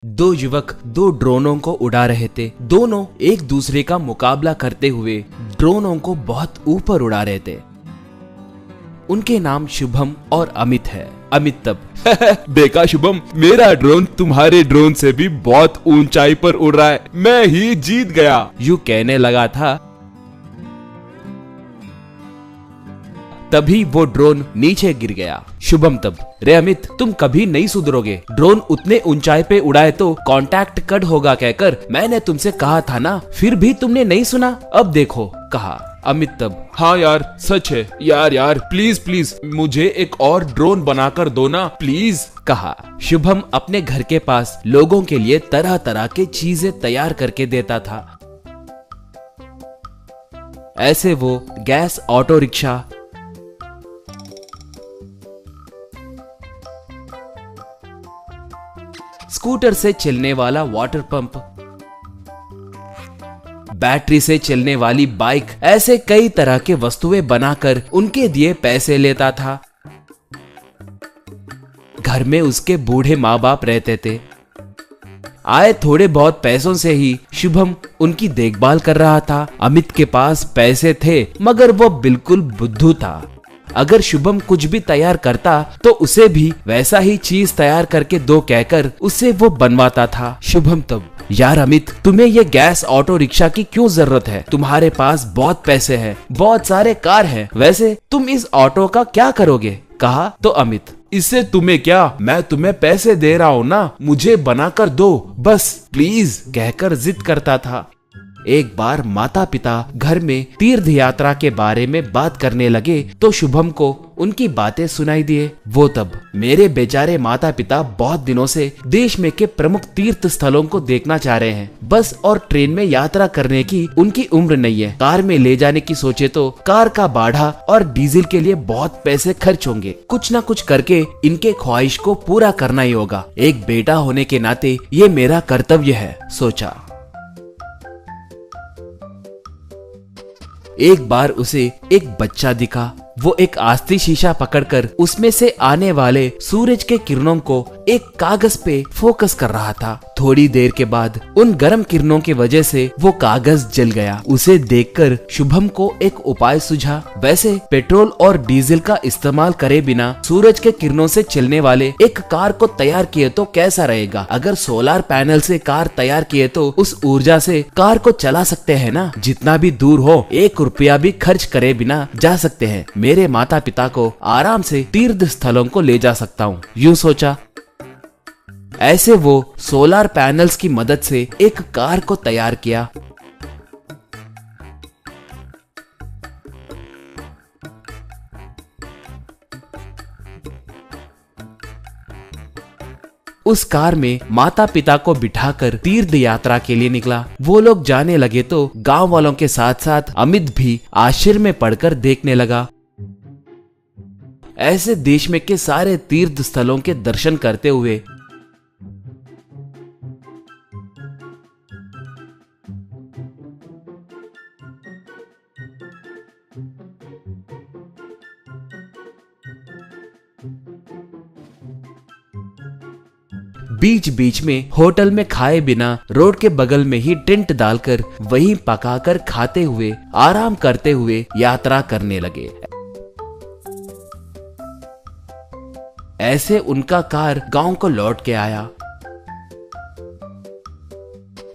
दो युवक दो ड्रोनों को उड़ा रहे थे। दोनों एक दूसरे का मुकाबला करते हुए ड्रोनों को बहुत ऊपर उड़ा रहे थे। उनके नाम शुभम और अमित है। अमित तब देखा शुभम, मेरा ड्रोन तुम्हारे ड्रोन से भी बहुत ऊंचाई पर उड़ रहा है, मैं ही जीत गया, यूं कहने लगा था। तभी वो ड्रोन नीचे गिर गया। शुभम तब, रे अमित, तुम कभी नहीं सुधरोगे। ड्रोन उतने ऊंचाई पे उड़ाए तो कांटेक्ट कट होगा कहकर मैंने तुमसे कहा था ना, फिर भी तुमने नहीं सुना। अब देखो, कहा। अमित तब, हाँ यार सच है यार प्लीज प्लीज मुझे एक और ड्रोन बनाकर दो ना प्लीज, कहा। शुभम अपने घर के पास लोगों के लिए तरह तरह की चीजें तैयार करके देता था। ऐसे वो गैस ऑटो रिक्शा, स्कूटर से चलने वाला वाटर पंप, बैटरी से चलने वाली बाइक, ऐसे कई तरह के वस्तुएं बनाकर उनके दिए पैसे लेता था। घर में उसके बूढ़े माँ बाप रहते थे। आए थोड़े बहुत पैसों से ही शुभम उनकी देखभाल कर रहा था। अमित के पास पैसे थे मगर वो बिल्कुल बुद्धू था। अगर शुभम कुछ भी तैयार करता तो उसे भी वैसा ही चीज तैयार करके दो कहकर उसे वो बनवाता था। शुभम तब, यार अमित, तुम्हें ये गैस ऑटो रिक्शा की क्यों जरूरत है? तुम्हारे पास बहुत पैसे हैं, बहुत सारे कार हैं, वैसे तुम इस ऑटो का क्या करोगे? कहा तो अमित, इससे तुम्हें क्या, मैं तुम्हें पैसे दे रहा हूँ ना, मुझे बनाकर दो बस प्लीज, कहकर जिद करता था। एक बार माता पिता घर में तीर्थ यात्रा के बारे में बात करने लगे तो शुभम को उनकी बातें सुनाई दिए। वो तब, मेरे बेचारे माता पिता बहुत दिनों से देश में के प्रमुख तीर्थ स्थलों को देखना चाह रहे हैं। बस और ट्रेन में यात्रा करने की उनकी उम्र नहीं है। कार में ले जाने की सोचे तो कार का भाड़ा और डीजल के लिए बहुत पैसे खर्च होंगे। कुछ न कुछ करके इनके ख्वाहिश को पूरा करना ही होगा। एक बेटा होने के नाते ये मेरा कर्तव्य है, सोचा। एक बार उसे एक बच्चा दिखा। वो एक आस्ती शीशा पकड़कर उसमें से आने वाले सूरज के किरणों को एक कागज पे फोकस कर रहा था। थोड़ी देर के बाद उन गर्म किरणों की वजह से वो कागज जल गया। उसे देखकर शुभम को एक उपाय सूझा। वैसे पेट्रोल और डीजल का इस्तेमाल करे बिना सूरज के किरणों से चलने वाले एक कार को तैयार किए तो कैसा रहेगा? अगर सोलर पैनल से कार तैयार किए तो उस ऊर्जा से कार को चला सकते हैं ना। जितना भी दूर हो, 1 रुपया भी खर्च करे बिना जा सकते हैं। मेरे माता पिता को आराम से तीर्थ स्थलों को ले जा सकता हूँ, यूं सोचा। ऐसे वो सोलर पैनल्स की मदद से एक कार को तैयार किया। उस कार में माता पिता को बिठाकर तीर्थ यात्रा के लिए निकला। वो लोग जाने लगे तो गांव वालों के साथ साथ अमित भी आश्चर्य में पड़कर देखने लगा। ऐसे देश में के सारे तीर्थ स्थलों के दर्शन करते हुए बीच बीच में होटल में खाए बिना रोड के बगल में ही टेंट डालकर वहीं पकाकर खाते हुए आराम करते हुए यात्रा करने लगे। ऐसे उनका कार गांव को लौट के आया।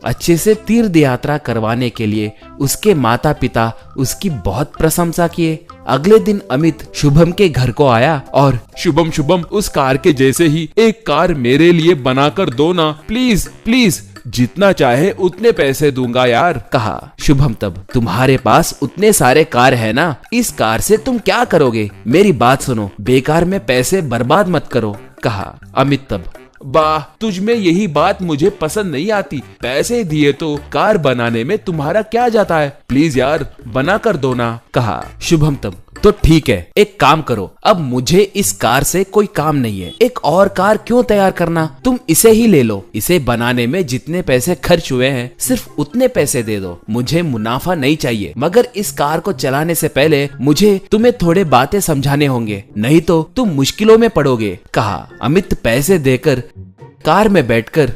अच्छे से तीर्थ यात्रा करवाने के लिए उसके माता पिता उसकी बहुत प्रशंसा किए। अगले दिन अमित शुभम के घर को आया और शुभम उस कार के जैसे ही एक कार मेरे लिए बनाकर दो ना प्लीज प्लीज, जितना चाहे उतने पैसे दूंगा यार, कहा। शुभम तब, तुम्हारे पास उतने सारे कार है ना, इस कार से तुम क्या करोगे? मेरी बात सुनो, बेकार में पैसे बर्बाद मत करो, कहा। अमित तब, वाह, तुझ में यही बात मुझे पसंद नहीं आती। पैसे दिए तो कार बनाने में तुम्हारा क्या जाता है? प्लीज यार बना कर दो ना, कहा। शुभम तब, तो ठीक है, एक काम करो, अब मुझे इस कार से कोई काम नहीं है। एक और कार क्यों तैयार करना, तुम इसे ही ले लो। इसे बनाने में जितने पैसे खर्च हुए हैं सिर्फ उतने पैसे दे दो। मुझे मुनाफा नहीं चाहिए, मगर इस कार को चलाने से पहले मुझे तुम्हें थोड़े बातें समझाने होंगे, नहीं तो तुम मुश्किलों में पड़ोगे, कहा। अमित पैसे देकर कार में बैठकर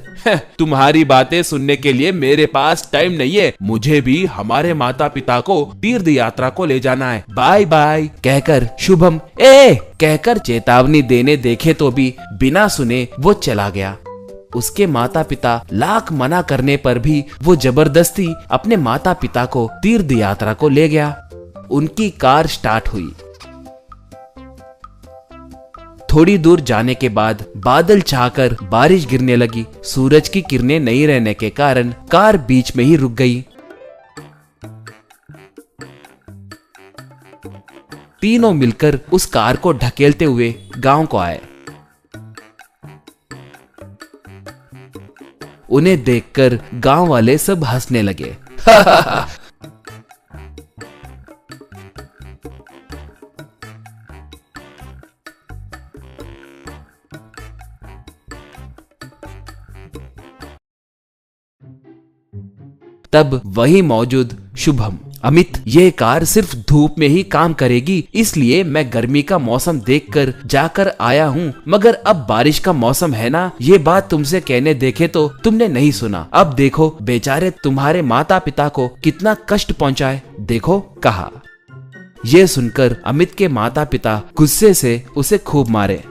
तुम्हारी बातें सुनने के लिए मेरे पास टाइम नहीं है। मुझे भी हमारे माता पिता को तीर्थ यात्रा को ले जाना है। बाय बाय कहकर शुभम ए कहकर चेतावनी देने देखे तो भी बिना सुने वो चला गया। उसके माता पिता लाख मना करने पर भी वो जबरदस्ती अपने माता पिता को तीर्थ यात्रा को ले गया। उनकी कार स्टार्ट हुई। थोड़ी दूर जाने के बाद बादल छाकर बारिश गिरने लगी। सूरज की किरणें नहीं रहने के कारण कार बीच में ही रुक गई। तीनों मिलकर उस कार को ढकेलते हुए गांव को आए। उन्हें देखकर गांव वाले सब हंसने लगे। तब वही मौजूद शुभम, अमित ये कार सिर्फ धूप में ही काम करेगी, इसलिए मैं गर्मी का मौसम देखकर जाकर आया हूँ, मगर अब बारिश का मौसम है ना, ये बात तुमसे कहने देखे तो तुमने नहीं सुना। अब देखो बेचारे तुम्हारे माता पिता को कितना कष्ट पहुँचाए, देखो कहा। ये सुनकर अमित के माता पिता गुस्से से उसे खूब मारे।